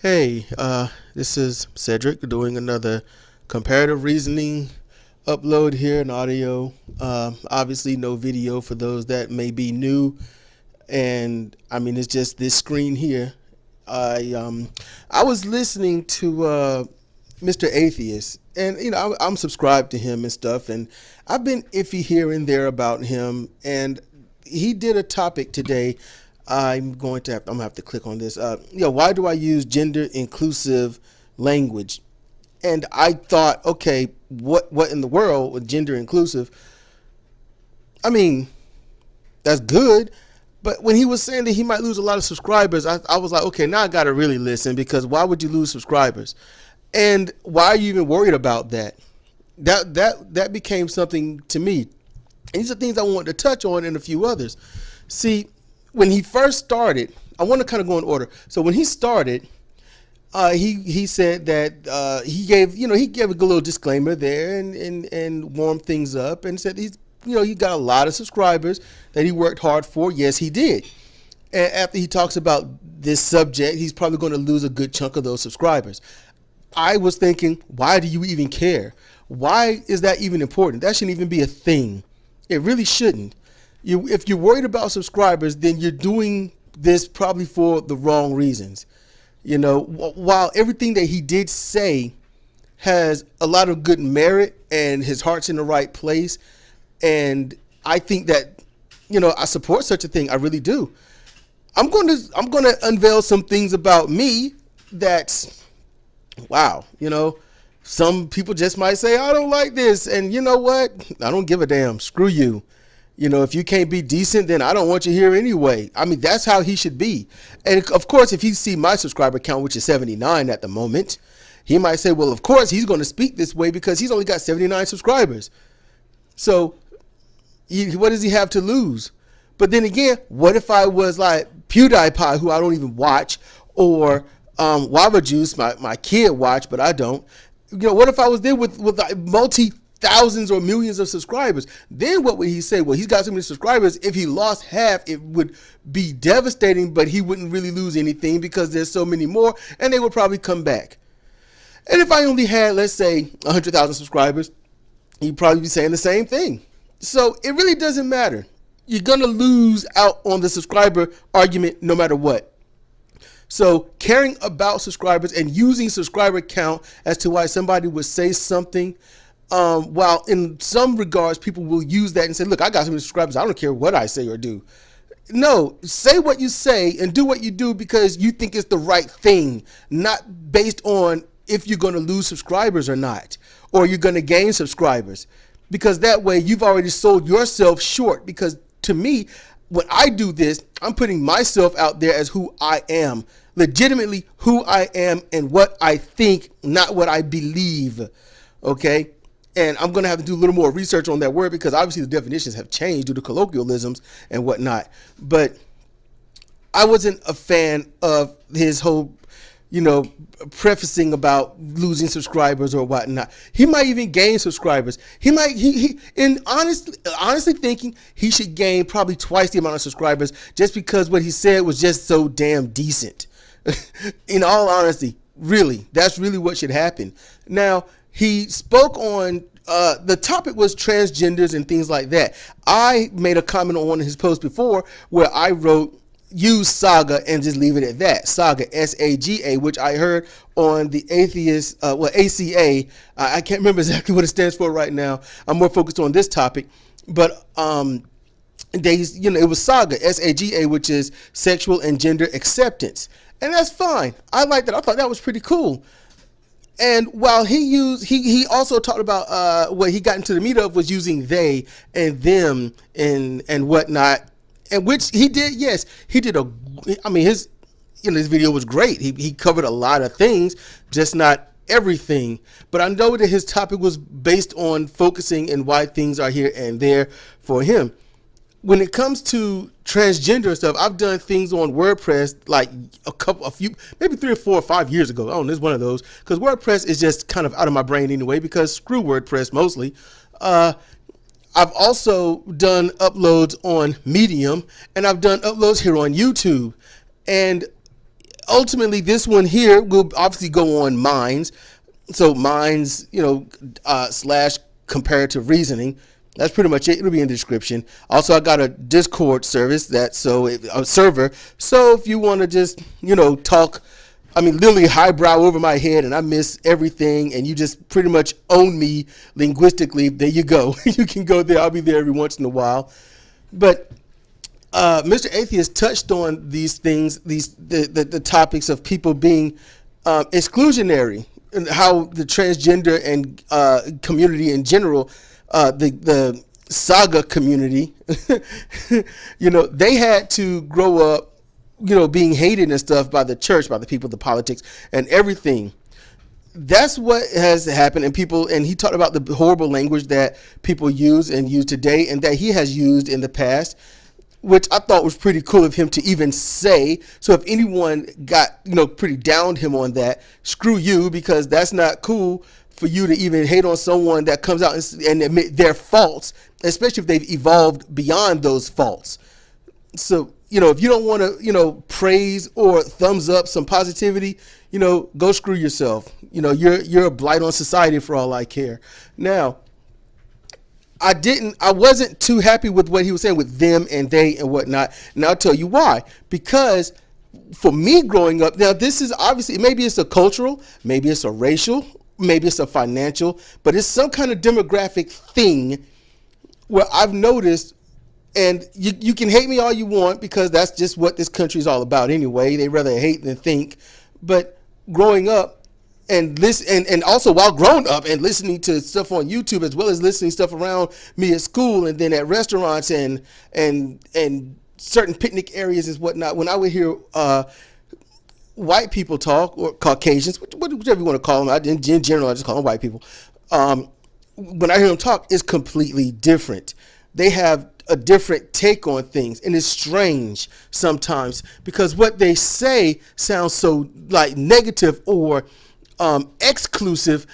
Hey, this is Cedric doing another comparative reasoning upload here in audio. Obviously, no video for those that may be new, and I mean it's just this screen here. I was listening to Mr. Atheist, and I'm subscribed to him and stuff, and I've been iffy here and there about him, and he did a topic today. I'm gonna have to click on this. Why do I use gender inclusive language? And I thought, okay, what in the world with gender inclusive? I mean, that's good, but when he was saying that he might lose a lot of subscribers, I was like, okay, now I gotta really listen, because why would you lose subscribers? And why are you even worried about that? That became something to me. And these are things I want to touch on and a few others. See, when he first started, I want to kind of go in order. So when he started, he said that he gave a little disclaimer there and warmed things up and said he got a lot of subscribers that he worked hard for. Yes, he did. And after he talks about this subject, he's probably going to lose a good chunk of those subscribers. I was thinking, why do you even care? Why is that even important? That shouldn't even be a thing. It really shouldn't. If you're worried about subscribers, then you're doing this probably for the wrong reasons. While everything that he did say has a lot of good merit and his heart's in the right place, and I think that, I support such a thing. I really do. I'm going to unveil some things about me that's, wow, some people just might say, I don't like this. And you know what? I don't give a damn. Screw you. If you can't be decent, then I don't want you here anyway. I mean, that's how he should be. And of course, if you see my subscriber count, which is 79 at the moment, he might say, well, of course he's going to speak this way because he's only got 79 subscribers. So what does he have to lose? But then again, what if I was like PewDiePie, who I don't even watch, or Wava Juice, my kid watch, but I don't. What if I was there with like thousands or millions of subscribers? Then what would he say? Well, he's got so many subscribers. If he lost half, it would be devastating, but he wouldn't really lose anything because there's so many more, and they would probably come back. And if I only had, let's say, 100,000 subscribers, he'd probably be saying the same thing. So it really doesn't matter. You're going to lose out on the subscriber argument no matter what. So caring about subscribers and using subscriber count as to why somebody would say something, while in some regards people will use that and say, look, I got so many subscribers, I don't care what I say or do. No, say what you say and do what you do because you think it's the right thing, not based on if you're going to lose subscribers or not, or you're going to gain subscribers, because that way you've already sold yourself short. Because to me, when I do this, I'm putting myself out there as who I am, legitimately who I am and what I think, not what I believe. Okay. And I'm going to have to do a little more research on that word because obviously the definitions have changed due to colloquialisms and whatnot. But I wasn't a fan of his whole, prefacing about losing subscribers or whatnot. He might even gain subscribers. Honestly thinking he should gain probably twice the amount of subscribers just because what he said was just so damn decent. In all honesty, really, that's really what should happen. Now, he spoke on, the topic was transgenders and things like that. I made a comment on one of his posts before where I wrote, use Saga and just leave it at that. Saga, S-A-G-A, which I heard on the Atheist, ACA. I can't remember exactly what it stands for right now. I'm more focused on this topic. But it was Saga, S-A-G-A, which is sexual and gender acceptance. And that's fine. I like that. I thought that was pretty cool. And while he also talked about what he got into the meat of was using they and them and whatnot, and which he did. Yes, he did his video was great. He covered a lot of things, just not everything. But I know that his topic was based on focusing and why things are here and there for him. When it comes to transgender stuff, I've done things on WordPress like maybe 3 or 4 or 5 years ago. Oh, there's one of those, because WordPress is just kind of out of my brain anyway, because screw WordPress mostly. I've also done uploads on Medium, and I've done uploads here on YouTube. And ultimately, this one here will obviously go on Minds. So Minds, slash comparative reasoning. That's pretty much it. It'll be in the description. Also, I got a Discord service a server. So if you want to just, talk, literally highbrow over my head and I miss everything and you just pretty much own me linguistically, there you go. You can go there. I'll be there every once in a while. But Mr. Atheist touched on these things, the topics of people being exclusionary, and how the transgender and community in general, the saga community, they had to grow up, being hated and stuff by the church, by the people, the politics, and everything. That's what has happened. And he talked about the horrible language that people use today and that he has used in the past, which I thought was pretty cool of him to even say. So if anyone got, pretty downed him on that, screw you, because that's not cool for you to even hate on someone that comes out and admit their faults, especially if they've evolved beyond those faults. So, if you don't want to, praise or thumbs up some positivity, go screw yourself. You're a blight on society for all I care. Now, I wasn't too happy with what he was saying with them and they and whatnot. And I'll tell you why. Because for me growing up, now this is obviously, maybe it's a cultural, maybe it's a racial, maybe it's a financial, but it's some kind of demographic thing where I've noticed, and you can hate me all you want because that's just what this country is all about anyway. They rather hate than think. But growing up, and also while growing up and listening to stuff on YouTube, as well as listening stuff around me at school and then at restaurants and certain picnic areas and whatnot, when I would hear white people talk, or Caucasians, whichever you want to call them, in general I just call them white people, when I hear them talk, it's completely different. They have a different take on things, and it's strange sometimes because what they say sounds so like negative or exclusive.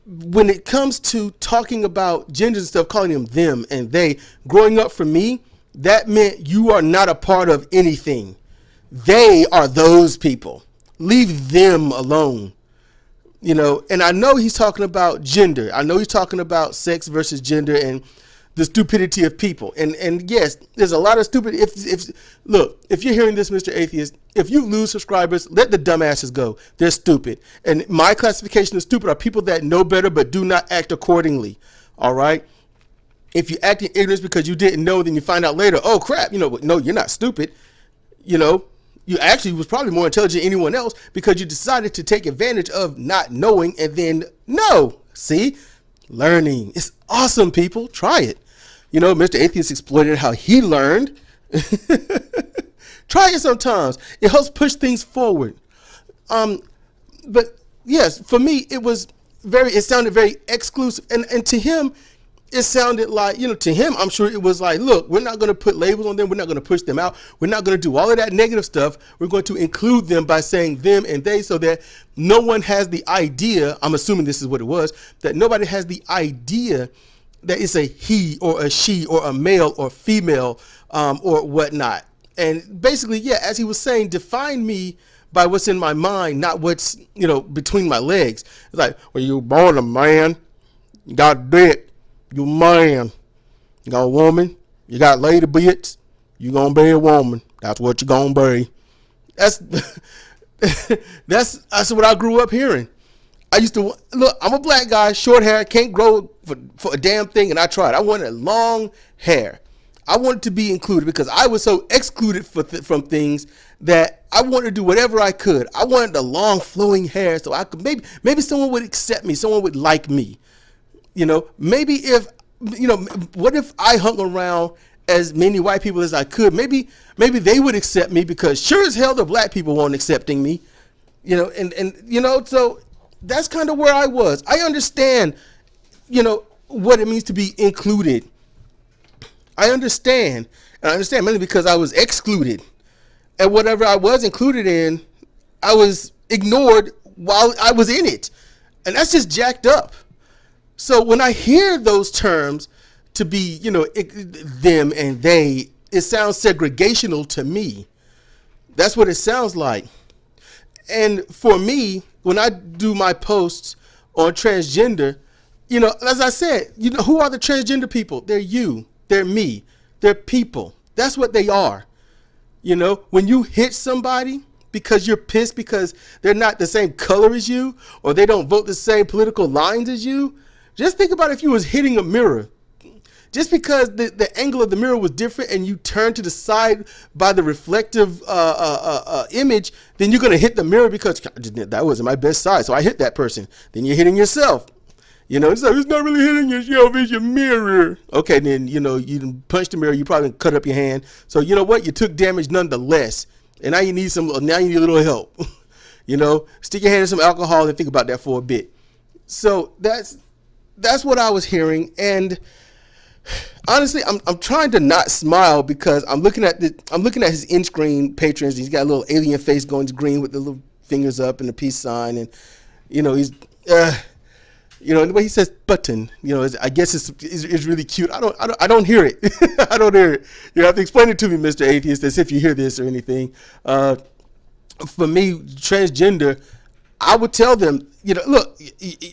When it comes to talking about gender and stuff, calling them and they, growing up for me, that meant you are not a part of anything. They are those people. Leave them alone. And I know he's talking about gender. I know he's talking about sex versus gender and the stupidity of people. And yes, there's a lot of stupid. If you're hearing this, Mr. Atheist, if you lose subscribers, let the dumbasses go. They're stupid. And my classification of stupid are people that know better but do not act accordingly. All right? If you act in ignorance because you didn't know, then you find out later, oh crap, no, you're not stupid. You actually was probably more intelligent than anyone else because you decided to take advantage of not knowing and then know. See? Learning. It's awesome, people. Try it. Mr. Atheist exploited how he learned. Try it sometimes. It helps push things forward. But yes, for me, it sounded very exclusive. And to him, it sounded like, to him, I'm sure it was like, look, we're not going to put labels on them. We're not going to push them out. We're not going to do all of that negative stuff. We're going to include them by saying them and they, so that no one has the idea, I'm assuming this is what it was, that nobody has the idea that it's a he or a she or a male or female or whatnot. And basically, yeah, as he was saying, define me by what's in my mind, not what's, between my legs. It's like, well, you born a man, you got a dick, you man, you got a woman, you got lady bits, you gonna be a woman. That's what you gonna be. That's what I grew up hearing. I used to look. I'm a black guy, short hair, can't grow for a damn thing, and I tried. I wanted long hair. I wanted to be included because I was so excluded from things that I wanted to do whatever I could. I wanted the long flowing hair so I could maybe someone would accept me, someone would like me. Maybe if what if I hung around as many white people as I could? Maybe they would accept me because sure as hell the black people weren't accepting me. So that's kind of where I was. I understand, what it means to be included. I understand. And I understand mainly because I was excluded. And whatever I was included in, I was ignored while I was in it. And that's just jacked up. So when I hear those terms to be, them and they, it sounds segregational to me. That's what it sounds like. And for me, when I do my posts on transgender, as I said, who are the transgender people? They're you, they're me, they're people. That's what they are. When you hit somebody because you're pissed because they're not the same color as you, or they don't vote the same political lines as you, just think about if you was hitting a mirror. Just because the angle of the mirror was different and you turn to the side by the reflective image, then you're going to hit the mirror because that wasn't my best side, so I hit that person. Then you're hitting yourself. It's like, it's not really hitting yourself, it's your mirror. Okay, then, you punched the mirror, you probably cut up your hand. So you know what? You took damage nonetheless. And now you need a little help. Stick your hand in some alcohol and think about that for a bit. So that's what I was hearing. And honestly, I'm trying to not smile because I'm looking at his in-screen patrons. He's got a little alien face going green with the little fingers up and the peace sign, and he's the way he says button, I guess it's really cute. I don't hear it. I don't hear it. You have to explain it to me, Mr. Atheist, as if you hear this or anything. For me, transgender, I would tell them, look,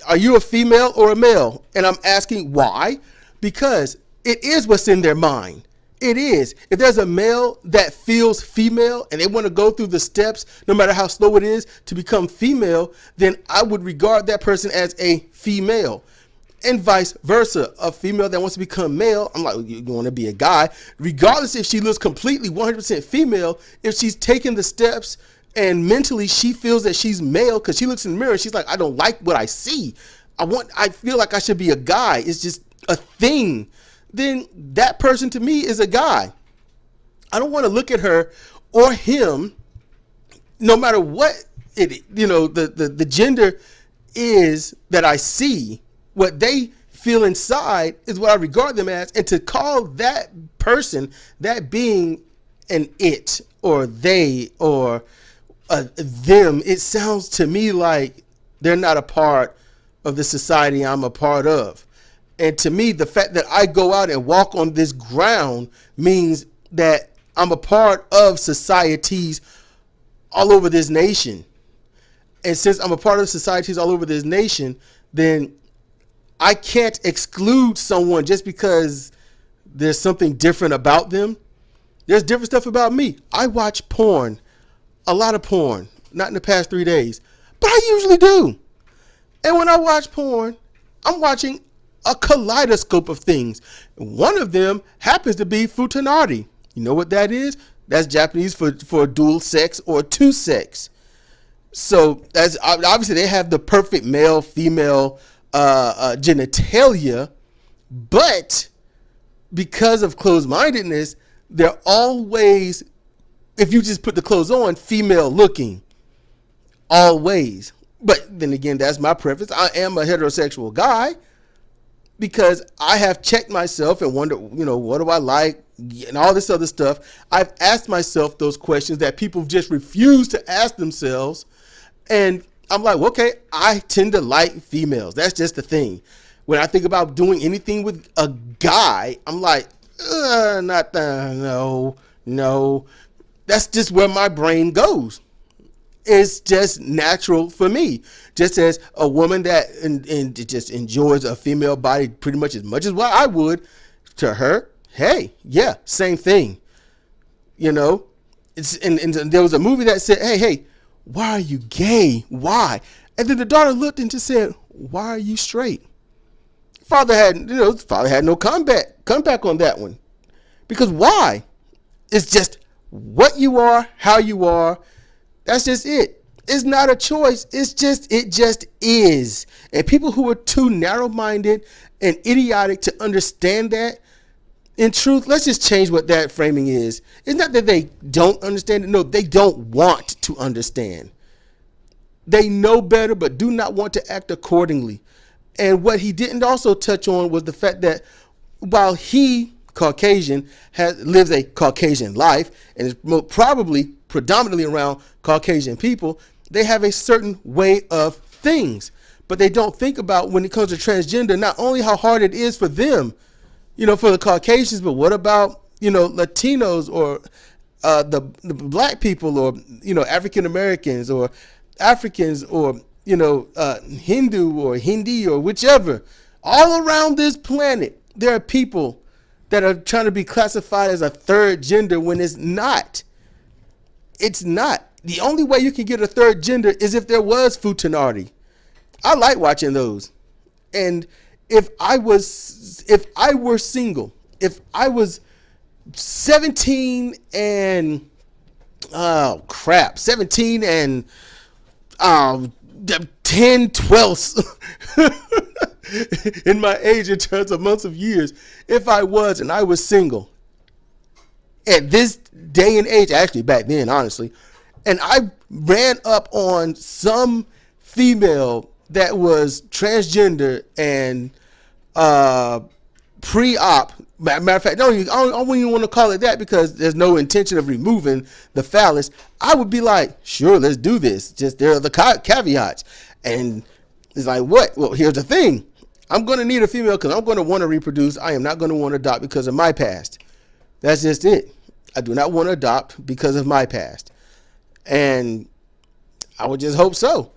are you a female or a male? And I'm asking why? Because it is what's in their mind. It is. If there's a male that feels female and they want to go through the steps, no matter how slow it is, to become female, then I would regard that person as a female. And vice versa. A female that wants to become male, I'm like, you want to be a guy. Regardless if she looks completely 100% female, if she's taking the steps and mentally she feels that she's male because she looks in the mirror and she's like, I don't like what I see. I feel like I should be a guy. It's just a thing. Then that person to me is a guy. I don't want to look at her or him, no matter what the gender is that I see. What they feel inside is what I regard them as. And to call that person, that being, an it or they or them, it sounds to me like they're not a part of the society I'm a part of. And to me, the fact that I go out and walk on this ground means that I'm a part of societies all over this nation. And since I'm a part of societies all over this nation, then I can't exclude someone just because there's something different about them. There's different stuff about me. I watch porn, a lot of porn, not in the past 3 days, but I usually do. And when I watch porn, I'm watching a kaleidoscope of things. One of them happens to be futanari. You know what that is? That's Japanese for dual sex or two sex. So that's obviously they have the perfect male female genitalia, but because of closed-mindedness, they're always, if you just put the clothes on, female looking. Always. But then again, that's my preference. I am a heterosexual guy because I have checked myself and wonder, what do I like and all this other stuff. I've asked myself those questions that people just refuse to ask themselves. And I'm like, okay, I tend to like females. That's just the thing. When I think about doing anything with a guy, I'm like, no. That's just where my brain goes. It's just natural for me. Just as a woman that and just enjoys a female body pretty much as what I would, to her, hey, yeah, same thing. It's and there was a movie that said, hey, why are you gay? Why? And then the daughter looked and just said, why are you straight? Father had no comeback on that one. Because why? It's just what you are, how you are. That's just it. It's not a choice. It just is. And people who are too narrow-minded and idiotic to understand that, in truth, let's just change what that framing is. It's not that they don't understand it. No, they don't want to understand. They know better, but do not want to act accordingly. And what he didn't also touch on was the fact that while he, Caucasian, lives a Caucasian life and is probably predominantly around Caucasian people, they have a certain way of things. But they don't think about, when it comes to transgender, not only how hard it is for them, for the Caucasians, but what about, Latinos or the black people or, African Americans or Africans or, Hindu or Hindi or whichever, all around this planet, there are people that are trying to be classified as a third gender when it's not. It's not. The only way you can get a third gender is if there was futanari. I like watching those. And if I were single, if I was 17 and 17 and 10 twelfths in my age in terms of months of years, if I was single at this day and age, actually back then, honestly, and I ran up on some female that was transgender and pre-op. Matter of fact, I don't even want to call it that because there's no intention of removing the phallus. I would be like, sure, let's do this. Just there are the caveats. And it's like, what? Well, here's the thing. I'm going to need a female because I'm going to want to reproduce. I am not going to want to adopt because of my past. That's just it. I do not want to adopt because of my past. And I would just hope so.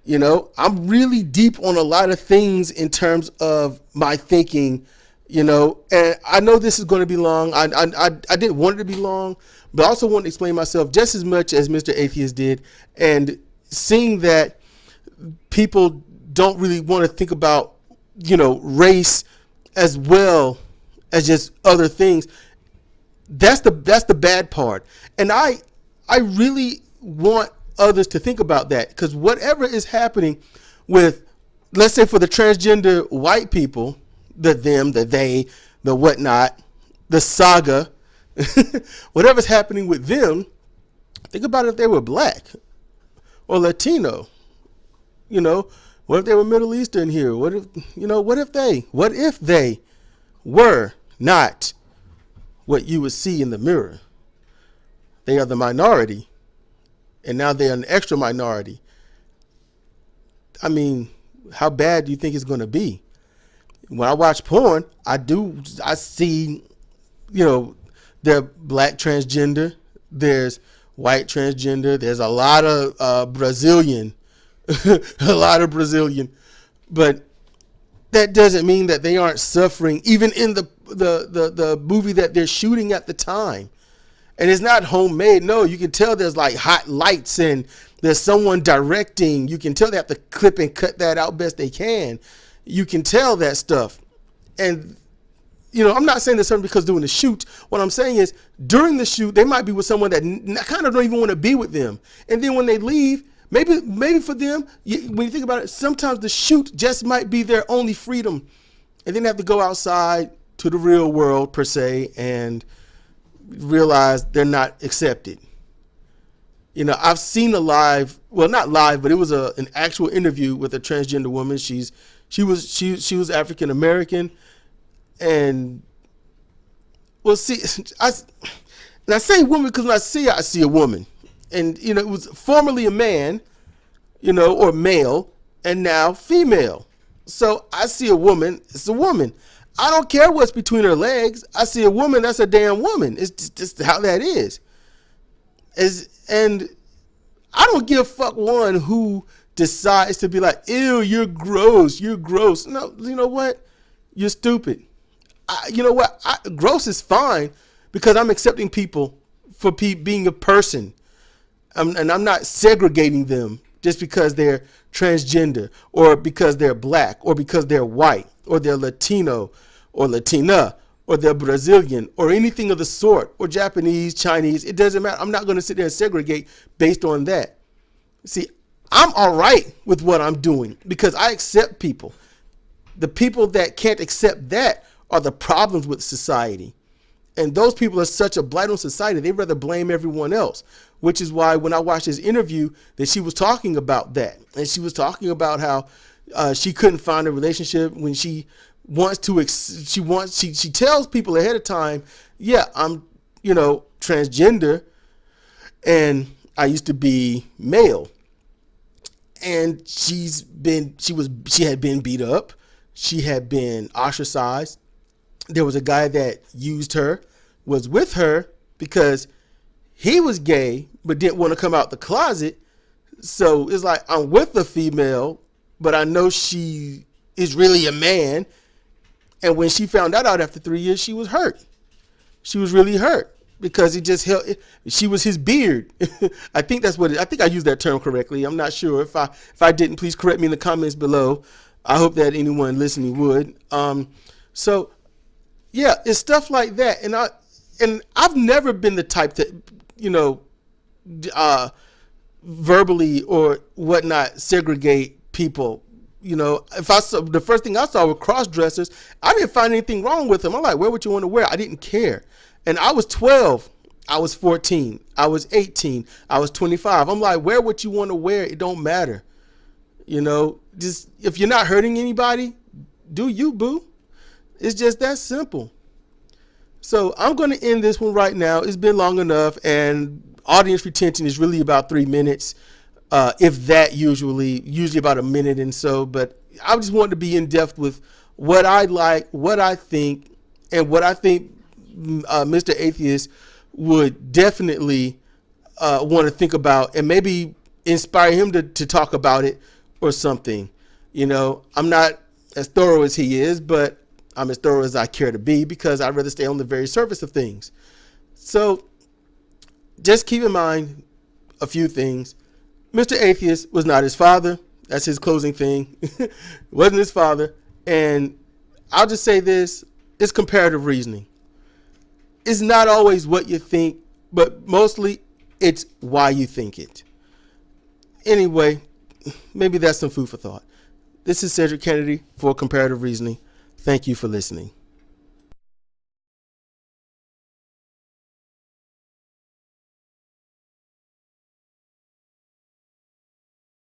I'm really deep on a lot of things in terms of my thinking, and I know this is going to be long. I didn't want it to be long, but I also want to explain myself just as much as Mr. Atheist did. And seeing that people don't really want to think about, race as well as just other things. That's the bad part. And I really want others to think about that, because whatever is happening with, let's say, for the transgender white people, the them, the they, the whatnot, the saga, whatever's happening with them, think about it if they were black or Latino, what if they were Middle Eastern here? What if they were not what you would see in the mirror? They are the minority. And now they're an extra minority. I mean, how bad do you think it's going to be? When I watch porn, I see, they're black transgender. There's white transgender. There's a lot of Brazilian, but that doesn't mean that they aren't suffering, even in the movie that they're shooting at the time. And it's not homemade. No, you can tell there's like hot lights and there's someone directing. You can tell they have to clip and cut that out best they can. You can tell that stuff. And, I'm not saying this something because doing the shoot. What I'm saying is during the shoot, they might be with someone that kind of don't even want to be with them. And then when they leave, maybe for them, when you think about it, sometimes the shoot just might be their only freedom. And then they have to go outside to the real world, per se, and realize they're not accepted. I've seen a not live, but it was an actual interview with a transgender woman. She was African American, and I say woman because when I see a woman, and it was formerly a man, or male, and now female. So I see a woman, it's a woman. I don't care what's between her legs. I see a woman, that's a damn woman. It's just how that is. And I don't give a fuck one who decides to be like, ew, you're gross. No, you know what? You're stupid. Gross is fine because I'm accepting people for being a person. And I'm not segregating them just because they're transgender or because they're black or because they're white or they're Latino or Latina or they're Brazilian or anything of the sort, or Japanese, Chinese. It doesn't matter. I'm not going to sit there and segregate based on that. See, I'm all right with what I'm doing because I accept people. The people that can't accept that are the problems with society. And those people are such a blight on society, they'd rather blame everyone else, which is why when I watched this interview that she was talking about that. And she was talking about how she couldn't find a relationship when she tells people ahead of time, yeah, I'm, transgender and I used to be male. And she had been beat up. She had been ostracized. There was a guy that used her, was with her because he was gay, but didn't want to come out the closet. So it's like I'm with a female, but I know she is really a man. And when she found that out after 3 years, she was hurt. She was really hurt because he just held. She was his beard. I think that's what I think I used that term correctly. I'm not sure. If I didn't, please correct me in the comments below. I hope that anyone listening would. So yeah, it's stuff like that. And I've never been the type that, verbally or whatnot segregate people. If I saw, the first thing I saw were cross dressers, I didn't find anything wrong with them. I'm like, wear what you want to wear. I didn't care. And I was 12, I was 14, I was 18, I was 25. I'm like, wear what you want to wear. It don't matter. Just if you're not hurting anybody, do you, boo. It's just that simple. So I'm going to end this one right now. It's been long enough, and audience retention is really about 3 minutes. If that, usually about a minute and so. But I just want to be in depth with what I like, what I think, and what I think Mr. Atheist would definitely want to think about, and maybe inspire him to talk about it or something. I'm not as thorough as he is, but I'm as thorough as I care to be, because I'd rather stay on the very surface of things. So just keep in mind a few things. Mr. Atheist was not his father. That's his closing thing. It wasn't his father. And I'll just say this, it's comparative reasoning. It's not always what you think, but mostly it's why you think it. Anyway, maybe that's some food for thought. This is Cedric Kennedy for Comparative Reasoning. Thank you for listening.